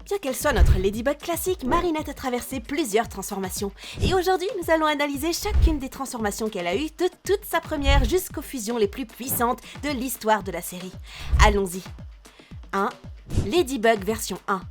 Bien qu'elle soit notre Ladybug classique, Marinette a traversé plusieurs transformations. Et aujourd'hui, nous allons analyser chacune des transformations qu'elle a eues de toute sa première jusqu'aux fusions les plus puissantes de l'histoire de la série. Allons-y. 1. Ladybug version 1.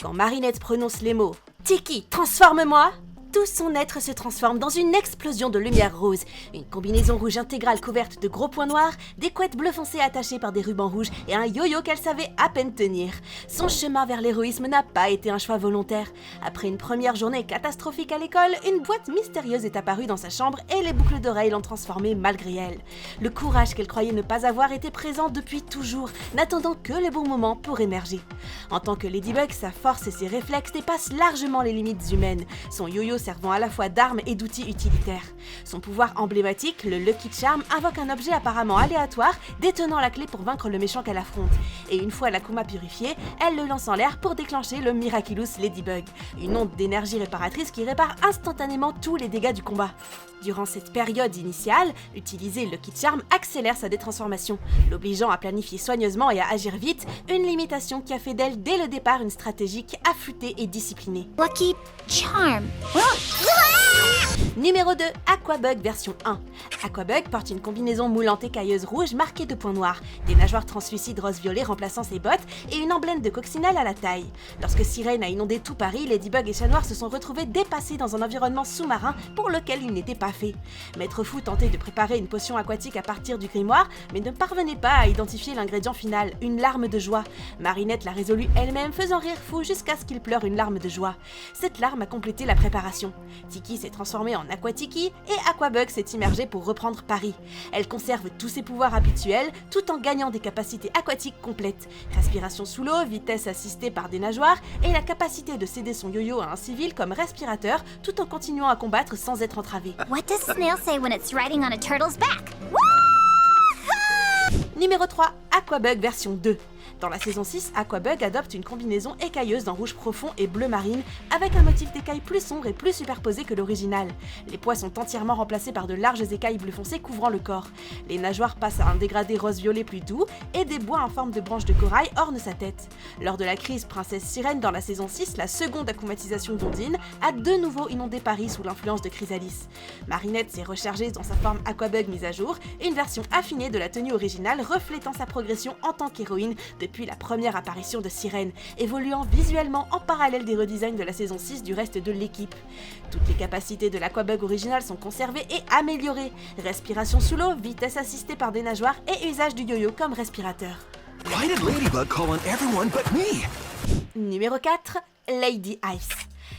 Quand Marinette prononce les mots « Tiki, transforme-moi !» tout son être se transforme dans une explosion de lumière rose. Une combinaison rouge intégrale couverte de gros points noirs, des couettes bleu foncé attachées par des rubans rouges et un yo-yo qu'elle savait à peine tenir. Son chemin vers l'héroïsme n'a pas été un choix volontaire. Après une première journée catastrophique à l'école, une boîte mystérieuse est apparue dans sa chambre et les boucles d'oreilles l'ont transformée malgré elle. Le courage qu'elle croyait ne pas avoir était présent depuis toujours, n'attendant que le bon moment pour émerger. En tant que Ladybug, sa force et ses réflexes dépassent largement les limites humaines. Son yo-yo servant à la fois d'arme et d'outil utilitaire. Son pouvoir emblématique, le Lucky Charm, invoque un objet apparemment aléatoire, détenant la clé pour vaincre le méchant qu'elle affronte. Et une fois l'Akuma purifiée, elle le lance en l'air pour déclencher le Miraculous Ladybug, une onde d'énergie réparatrice qui répare instantanément tous les dégâts du combat. Durant cette période initiale, utiliser le Lucky Charm accélère sa détransformation, l'obligeant à planifier soigneusement et à agir vite, une limitation qui a fait d'elle dès le départ une stratégique affûtée et disciplinée. Lucky Charm. Numéro 2, Aquabug version 1. Aquabug porte une combinaison moulante écailleuse rouge marquée de points noirs, des nageoires translucides rose-violet remplaçant ses bottes et une emblème de coccinelle à la taille. Lorsque Sirène a inondé tout Paris, Ladybug et Chat Noir se sont retrouvés dépassés dans un environnement sous-marin pour lequel ils n'étaient pas faits. Maître Fou tentait de préparer une potion aquatique à partir du grimoire, mais ne parvenait pas à identifier l'ingrédient final, une larme de joie. Marinette l'a résolu elle-même, faisant rire Fou jusqu'à ce qu'il pleure une larme de joie. Cette larme a complété la préparation. Tiki s'est transformé en Aquatiki et Aquabug s'est immergé pour reprendre Paris. Elle conserve tous ses pouvoirs habituels tout en gagnant des capacités aquatiques complètes. Respiration sous l'eau, vitesse assistée par des nageoires et la capacité de céder son yo-yo à un civil comme respirateur tout en continuant à combattre sans être entravé. What does snail say when it's riding on a turtle's back? Numéro 3, Aquabug version 2. Dans la saison 6, Aquabug adopte une combinaison écailleuse dans rouge profond et bleu marine, avec un motif d'écailles plus sombre et plus superposé que l'original. Les pois sont entièrement remplacés par de larges écailles bleu foncé couvrant le corps. Les nageoires passent à un dégradé rose-violet plus doux, et des bois en forme de branches de corail ornent sa tête. Lors de la crise Princesse Sirène dans la saison 6, la seconde akumatisation d'Ondine a de nouveau inondé Paris sous l'influence de Chrysalis. Marinette s'est rechargée dans sa forme Aquabug mise à jour, une version affinée de la tenue originale reflétant sa progression en tant qu'héroïne depuis la première apparition de Sirène, évoluant visuellement en parallèle des redesigns de la saison 6 du reste de l'équipe. Toutes les capacités de l'Aquabug original sont conservées et améliorées. Respiration sous l'eau, vitesse assistée par des nageoires et usage du yo-yo comme respirateur. Why did Ladybug call on everyone but me? Numéro 4, Lady Ice.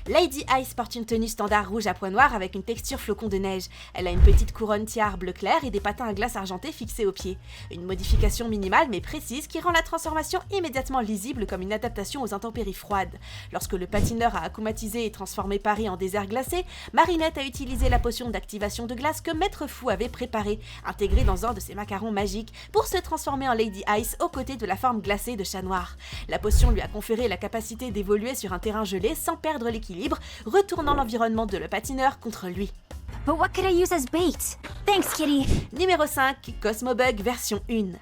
Lady Ice porte une tenue standard rouge à pois noirs avec une texture flocon de neige. Elle a une petite couronne tiare bleu clair et des patins à glace argentés fixés aux pieds. Une modification minimale mais précise qui rend la transformation immédiatement lisible comme une adaptation aux intempéries froides. Lorsque le patineur a akumatisé et transformé Paris en désert glacé, Marinette a utilisé la potion d'activation de glace que Maître Fou avait préparée, intégrée dans un de ses macarons magiques, pour se transformer en Lady Ice aux côtés de la forme glacée de Chat Noir. La potion lui a conféré la capacité d'évoluer sur un terrain gelé sans perdre l'équilibre, retournant l'environnement de le patineur contre lui. But what could I use as bait? Thanks, Kitty. Numéro 5, Cosmobug version 1.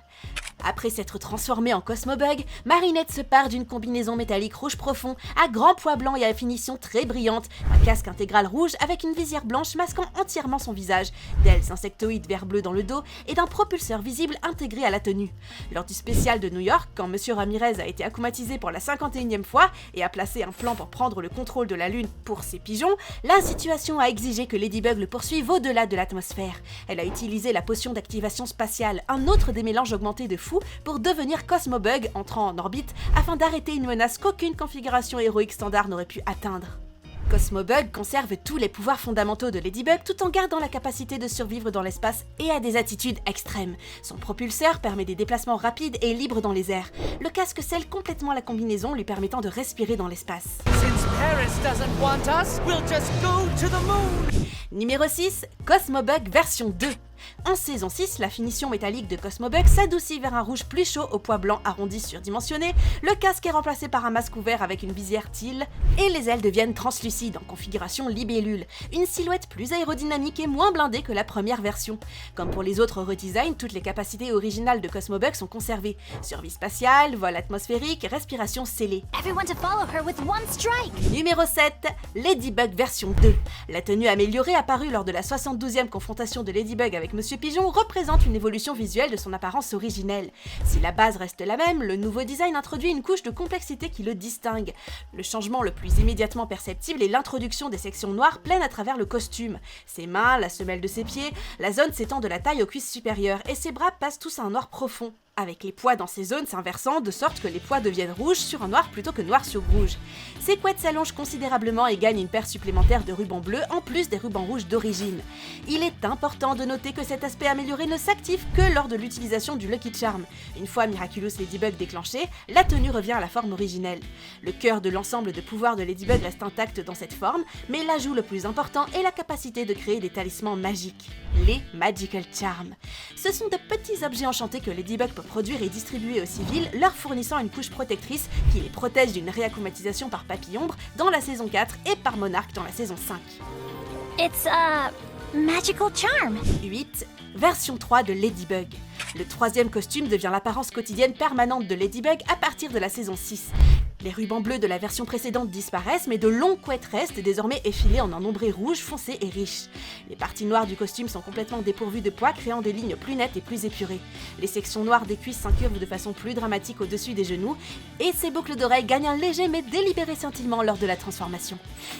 Après s'être transformée en Cosmobug, Marinette se pare d'une combinaison métallique rouge profond à grands pois blancs et à finition très brillante, un casque intégral rouge avec une visière blanche masquant entièrement son visage, d'ailes insectoïdes vert bleu dans le dos et d'un propulseur visible intégré à la tenue. Lors du spécial de New York, quand Monsieur Ramirez a été akumatisé pour la 51e fois et a placé un plan pour prendre le contrôle de la Lune pour ses pigeons, la situation a exigé que Ladybug le poursuive au-delà de l'atmosphère. Elle a utilisé la potion d'activation spatiale, un autre des mélanges augmentés de fou, pour devenir Cosmobug entrant en orbite afin d'arrêter une menace qu'aucune configuration héroïque standard n'aurait pu atteindre. Cosmobug conserve tous les pouvoirs fondamentaux de Ladybug tout en gardant la capacité de survivre dans l'espace et a des attitudes extrêmes. Son propulseur permet des déplacements rapides et libres dans les airs. Le casque scelle complètement la combinaison lui permettant de respirer dans l'espace. Since Paris doesn't want us, we'll just go to the moon. Numéro 6, Cosmobug version 2. En saison 6, la finition métallique de Cosmobuck s'adoucit vers un rouge plus chaud au pois blanc arrondi surdimensionné, le casque est remplacé par un masque ouvert avec une visière teal, et les ailes deviennent translucides en configuration libellule, une silhouette plus aérodynamique et moins blindée que la première version. Comme pour les autres redesigns, toutes les capacités originales de Cosmobuck sont conservées. Survie spatiale, vol atmosphérique, respiration scellée. Everyone to follow her with one strike! Numéro 7, Ladybug version 2. La tenue améliorée apparue lors de la 72e confrontation de Ladybug avec Monsieur Pigeon représente une évolution visuelle de son apparence originelle. Si la base reste la même, le nouveau design introduit une couche de complexité qui le distingue. Le changement le plus immédiatement perceptible est l'introduction des sections noires pleines à travers le costume. Ses mains, la semelle de ses pieds, la zone s'étend de la taille aux cuisses supérieures et ses bras passent tous à un noir profond, avec les poids dans ces zones s'inversant de sorte que les poids deviennent rouges sur un noir plutôt que noir sur rouge. Ses couettes s'allongent considérablement et gagnent une paire supplémentaire de rubans bleus en plus des rubans rouges d'origine. Il est important de noter que cet aspect amélioré ne s'active que lors de l'utilisation du Lucky Charm. Une fois Miraculous Ladybug déclenché, la tenue revient à la forme originelle. Le cœur de l'ensemble de pouvoirs de Ladybug reste intact dans cette forme, mais l'ajout le plus important est la capacité de créer des talismans magiques, les Magical Charms. Ce sont de petits objets enchantés que Ladybug peut produire et distribuer aux civils, leur fournissant une couche protectrice qui les protège d'une réacclimatisation par papillombre dans la saison 4 et par monarque dans la saison 5. It's a magical charm. 8. Version 3 de Ladybug. Le troisième costume devient l'apparence quotidienne permanente de Ladybug à partir de la saison 6. Les rubans bleus de la version précédente disparaissent, mais de longues couettes restent désormais effilées en un ombré rouge foncé et riche. Les parties noires du costume sont complètement dépourvues de poids, créant des lignes plus nettes et plus épurées. Les sections noires des cuisses s'incurvent de façon plus dramatique au-dessus des genoux, et ses boucles d'oreilles gagnent un léger mais délibéré scintillement lors de la transformation.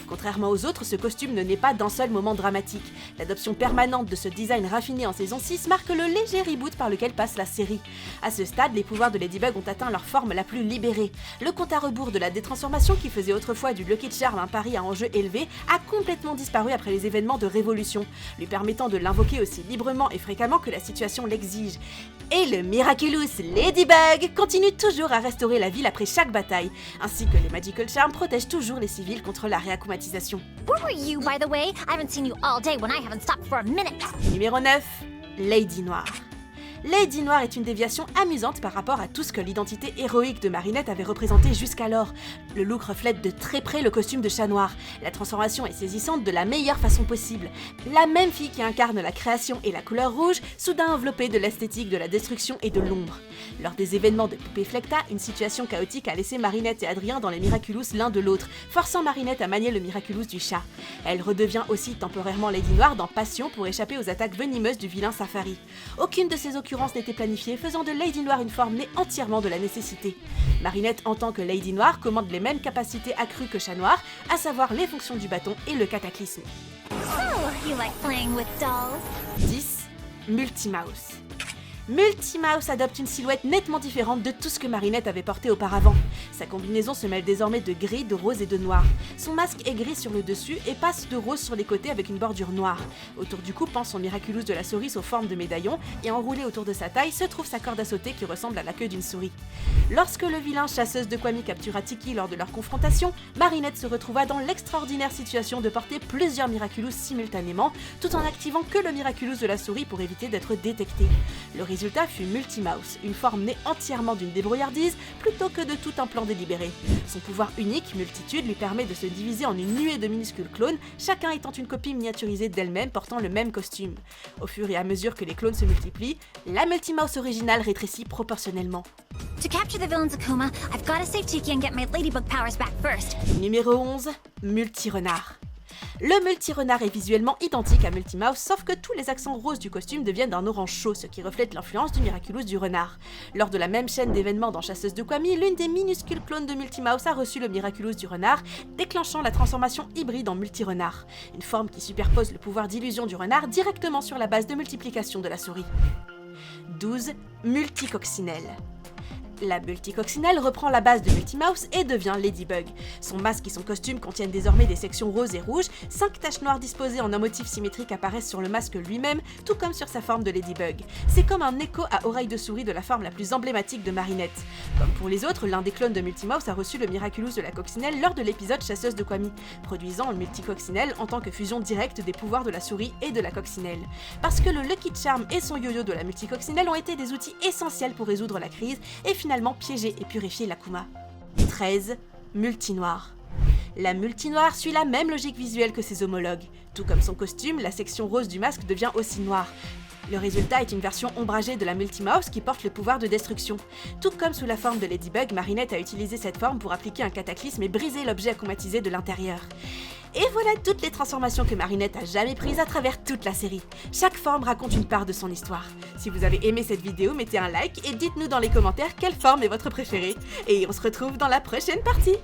Contrairement aux autres, ce costume ne naît pas d'un seul moment dramatique. L'adoption permanente de ce design raffiné en saison 6 marque le léger reboot par lequel passe la série. À ce stade, les pouvoirs de Ladybug ont atteint leur forme la plus libérée. Le compte à rebours de la détransformation qui faisait autrefois du Lucky Charm un pari à enjeu élevé a complètement disparu après les événements de Révolution, lui permettant de l'invoquer aussi librement et fréquemment que la situation l'exige. Et le Miraculous Ladybug continue toujours à restaurer la ville après chaque bataille, ainsi que les Magical Charms protègent toujours les civils contre la réacclimatisation. Where were you, by the way? I haven't seen you all day when I haven't stopped for a minute. Numéro 9, Lady Noire. Lady Noire est une déviation amusante par rapport à tout ce que l'identité héroïque de Marinette avait représenté jusqu'alors. Le look reflète de très près le costume de Chat Noir. La transformation est saisissante de la meilleure façon possible. La même fille qui incarne la création et la couleur rouge, soudain enveloppée de l'esthétique de la destruction et de l'ombre. Lors des événements de Poupée Flecta, une situation chaotique a laissé Marinette et Adrien dans les Miraculous l'un de l'autre, forçant Marinette à manier le Miraculous du chat. Elle redevient aussi temporairement Lady Noire dans Passion pour échapper aux attaques venimeuses du vilain Safari. Aucune de ces occurrences n'était planifiée, faisant de Lady Noire une forme née entièrement de la nécessité. Marinette, en tant que Lady Noire, commande les mêmes capacités accrues que Chat Noir, à savoir les fonctions du bâton et le cataclysme. Oh, you like playing with dolls? 10. Multimouse. Multimouse adopte une silhouette nettement différente de tout ce que Marinette avait porté auparavant. Sa combinaison se mêle désormais de gris, de rose et de noir. Son masque est gris sur le dessus et passe de rose sur les côtés avec une bordure noire. Autour du cou pend son Miraculous de la souris sous forme de médaillon et enroulé autour de sa taille se trouve sa corde à sauter qui ressemble à la queue d'une souris. Lorsque le vilain chasseuse de Kwami captura Tiki lors de leur confrontation, Marinette se retrouva dans l'extraordinaire situation de porter plusieurs Miraculous simultanément, tout en activant que le Miraculous de la souris pour éviter d'être détecté. Le résultat fut Multimouse, une forme née entièrement d'une débrouillardise plutôt que de tout un plan délibéré. Son pouvoir unique, Multitude, lui permet de se diviser en une nuée de minuscules clones, chacun étant une copie miniaturisée d'elle-même portant le même costume. Au fur et à mesure que les clones se multiplient, la Multimouse originale rétrécit proportionnellement. To capture the villain's Akuma, I've gotta save Tiki and get my ladybug powers back first. Numéro 11, Multi-Renard. Le Multi-Renard est visuellement identique à Multimouse, sauf que tous les accents roses du costume deviennent d'un orange chaud, ce qui reflète l'influence du Miraculous du renard. Lors de la même chaîne d'événements dans Chasseuse de Kwami, l'une des minuscules clones de Multimouse a reçu le Miraculous du renard, déclenchant la transformation hybride en Multi-Renard, une forme qui superpose le pouvoir d'illusion du renard directement sur la base de multiplication de la souris. 12. Multicoccinelle. La multicoccinelle reprend la base de Multimouse et devient Ladybug. Son masque et son costume contiennent désormais des sections roses et rouges, 5 taches noires disposées en un motif symétrique apparaissent sur le masque lui-même, tout comme sur sa forme de Ladybug. C'est comme un écho à oreille de souris de la forme la plus emblématique de Marinette. Comme pour les autres, l'un des clones de Multimouse a reçu le Miraculous de la coccinelle lors de l'épisode Chasseuse de Kwami, produisant le multicoccinelle en tant que fusion directe des pouvoirs de la souris et de la coccinelle. Parce que le Lucky Charm et son yo-yo de la multicoccinelle ont été des outils essentiels pour résoudre la crise et finalement piéger et purifier l'Akuma. 13. Multinoir. La Multinoire suit la même logique visuelle que ses homologues. Tout comme son costume, la section rose du masque devient aussi noire. Le résultat est une version ombragée de la Multimouse qui porte le pouvoir de destruction. Tout comme sous la forme de Ladybug, Marinette a utilisé cette forme pour appliquer un cataclysme et briser l'objet akumatisé de l'intérieur. Et voilà toutes les transformations que Marinette a jamais prises à travers toute la série. Chaque forme raconte une part de son histoire. Si vous avez aimé cette vidéo, mettez un like et dites-nous dans les commentaires quelle forme est votre préférée. Et on se retrouve dans la prochaine partie.